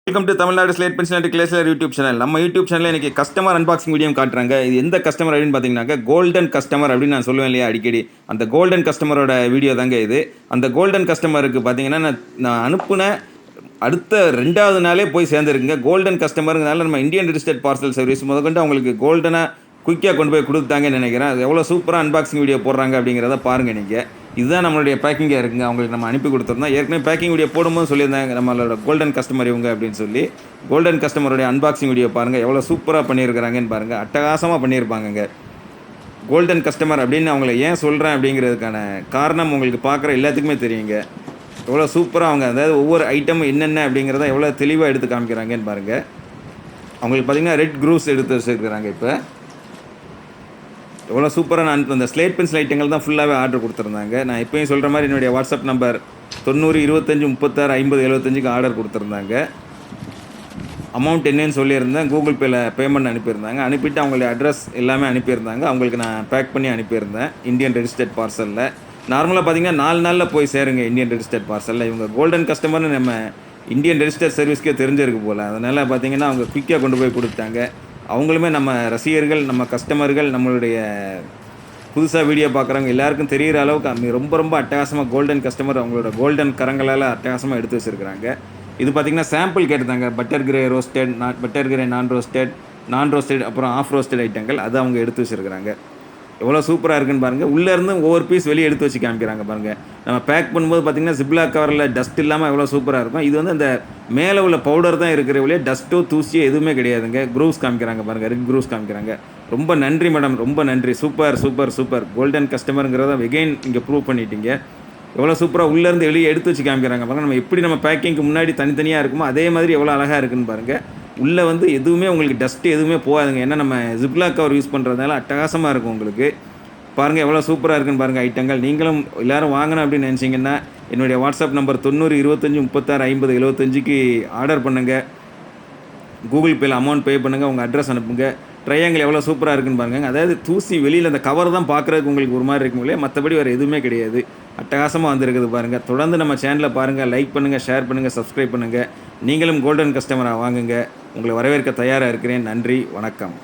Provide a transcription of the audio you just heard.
Welcome to Tamil Nadu slate pencil கிளேஸ்லர் YouTube channel. நம்ம YouTube சேனலில் இன்றைக்கி கஸ்டமர் அன்பாக்சிங் வீடியோ காட்டுறாங்க. இது எந்த கஸ்டமர் அப்படின்னு பார்த்தீங்கன்னாக்கா கோல்டன் கஸ்டமர் அப்படின்னு நான் சொல்லுவேன் இல்லையா அடிக்கடி. அந்த கோல்டன் கஸ்டமரோட வீடியோ தாங்க இது. அந்த கோல்டன் கஸ்டமருக்கு பார்த்தீங்கன்னா நான் அனுப்புன அடுத்த 2வது நாளே போய் சேர்ந்துருக்குங்க. கோல்டன் கஸ்டமருங்கனால நம்ம இந்தியன் ரிஜிஸ்டர்ட் பார்சல் சர்வீஸ் முதற்கொண்டு அவங்களுக்கு கோல்டனாக குயிக்காக கொண்டு போய் கொடுத்தாங்கன்னு நினைக்கிறேன். அது எவ்வளோ சூப்பராக அன்பாக்சிங் வீடியோ போடுறாங்க அப்படிங்கிறத பாருங்கள் நீங்கள். இதுதான் நம்மளுடைய பேக்கிங்காக இருக்குங்க. அவங்களுக்கு நம்ம அனுப்பி கொடுத்துருந்தோம். ஏற்கனவே பேக்கிங் வீடியோ போடும்போது சொல்லியிருந்தாங்க நம்மளோட கோல்டன் கஸ்டமர் இவங்க அப்படின்னு சொல்லி. கோல்டன் கஸ்டமருடைய அன்பாக்சிங் வீடியோ பாருங்கள், எவ்வளோ சூப்பராக பண்ணியிருக்கிறாங்கன்னு பாருங்கள். அட்டகாசமாக பண்ணியிருப்பாங்கங்க. கோல்டன் கஸ்டமர் அப்படின்னு அவங்கள ஏன் சொல்கிறேன் அப்படிங்கிறதுக்கான காரணம் உங்களுக்கு பார்க்குற எல்லாத்துக்குமே தெரியுங்க. எவ்வளோ சூப்பராக அவங்க அதாவது ஒவ்வொரு ஐட்டம் என்னென்ன அப்படிங்கிறத எவ்வளோ தெளிவாக எடுத்து காமிக்கிறாங்கன்னு பாருங்கள். அவங்களுக்கு பார்த்திங்கன்னா ரெட் க்ரூஸ் எடுத்து வச்சுருக்கிறாங்க. இப்போ எவ்வளோ சூப்பராக நான் அந்த ஸ்லேட் பென்சில் ஐட்டங்கள் தான் ஃபுல்லாகவே ஆர்டர் கொடுத்துருந்தாங்க. நான் எப்போயும் சொல்கிற மாதிரி என்னுடைய வாட்ஸ்அப் நம்பர் 90 25 36 50 75க்கு ஆர்டர் கொடுத்துருந்தாங்க. அமௌண்ட் என்னன்னு சொல்லியிருந்தேன். கூகுள் பேயில் பேமெண்ட் அனுப்பியிருந்தாங்க. அனுப்பிட்டு அவங்களுடைய அட்ரஸ் எல்லாமே அனுப்பியிருந்தாங்க. அவங்களுக்கு நான் பேக் பண்ணி அனுப்பியிருந்தேன் இந்தியன் ரெஜிஸ்டர்ட் பார்சலில். நார்மலாக பார்த்திங்கன்னா 4 நாளில் போய் சேருங்க இந்தியன் ரெஜிஸ்டர்ட் பார்சலில். இவங்க கோல்டன் கஸ்டமர்னு நம்ம இந்தியன் ரெஜிஸ்டர்ட் சர்வீஸ்க்கே தெரிஞ்சிருக்கு போல். அதனால் பார்த்திங்கன்னா அவங்க குயிக்காக கொண்டு போய் கொடுத்தாங்க. அவங்களுமே நம்ம ரசிகர்கள், நம்ம கஸ்டமர்கள், நம்மளுடைய புதுசாக வீடியோ பார்க்குறவங்க எல்லாருக்கும் தெரிகிற அளவுக்கு ரொம்ப ரொம்ப அட்டகாசமாக கோல்டன் கஸ்டமர் அவங்களோட கோல்டன் கரங்களால் அட்டகாசமாக எடுத்து வச்சுருக்கிறாங்க. இது பார்த்திங்கன்னா சாம்பிள் கேட்டிருந்தாங்க. Butter grey roasted, butter grey நான் ரோஸ்டட் அப்புறம் ஆஃப் ரோஸ்டட் ஐட்டங்கள் அது அவங்க எடுத்து வச்சுருக்கிறாங்க. எவ்வளோ சூப்பராக இருக்குன்னு பாருங்கள். உள்ளேருந்து ஒவ்வொரு பீஸ் வெளியே எடுத்து வச்சு காமிக்கிறாங்க பாருங்கள். நம்ம பேக் பண்ணும்போது பார்த்திங்கன்னா ஜிப்லாக் கவரில் டஸ்ட் இல்லாமல் எவ்வளோ சூப்பராக இருக்கும். இது வந்து அந்த மேலே உள்ள பவுடர் தான் இருக்கிற வழியே டஸ்ட்டோ தூசியோ எதுவுமே கிடையாதுங்க. க்ரூஸ் காமிக்கிறாங்க பாருங்கள், ரெட் க்ரூஸ் காமிக்கிறாங்க. ரொம்ப நன்றி மேடம், ரொம்ப நன்றி. Super super super. கோல்டன் கஸ்டமருங்கிறத வெகெயின் இங்கே ப்ரூவ் பண்ணிட்டீங்க. எவ்வளோ சூப்பராக உள்ளேருந்து வெளியே எடுத்து வச்சு காமிக்கிறாங்க பாருங்கள். நம்ம எப்படி நம்ம பேக்கிங்க்கு முன்னாடி தனித்தனியாக இருக்குமோ அதே மாதிரி எவ்வளோ அழகாக இருக்குன்னு பாருங்கள். உள்ளே வந்து எதுவுமே உங்களுக்கு டஸ்ட்டு எதுவுமே போகாதுங்க. ஏன்னா நம்ம ஜிப்லாக் கவர் யூஸ் பண்ணுறதுனால அட்டகாசமாக இருக்கும் உங்களுக்கு. பாருங்கள் எவ்வளோ சூப்பராக இருக்குன்னு பாருங்கள் ஐட்டங்கள். நீங்களும் எல்லோரும் வாங்கணும் அப்படின்னு நினச்சிங்கன்னா என்னுடைய வாட்ஸ்அப் நம்பர் 90 25 36 50 75க்கு ஆர்டர் பண்ணுங்கள். கூகுள் பேயில் அமௌண்ட் பே பண்ணுங்கள், உங்கள் அட்ரஸ் அனுப்புங்க. ட்ரையாங்கிள் எவ்வளோ சூப்பராக இருக்குன்னு பாருங்கள். அதாவது தூசி வெளியில் அந்த கவர் தான் பார்க்குறதுக்கு உங்களுக்கு ஒரு மாதிரி இருக்கும் இல்லையா, மற்றபடி வேறு எதுவுமே கிடையாது. அட்டகாசமாக வந்திருக்குது பாருங்கள். தொடர்ந்து நம்ம சேனலை பாருங்கள், லைக் பண்ணுங்கள், ஷேர் பண்ணுங்கள், சப்ஸ்கிரைப் பண்ணுங்கள். நீங்களும் கோல்டன் கஸ்டமராக வாங்குங்க. உங்களை வரவேற்க தயாராக இருக்கிறேன். நன்றி, வணக்கம்.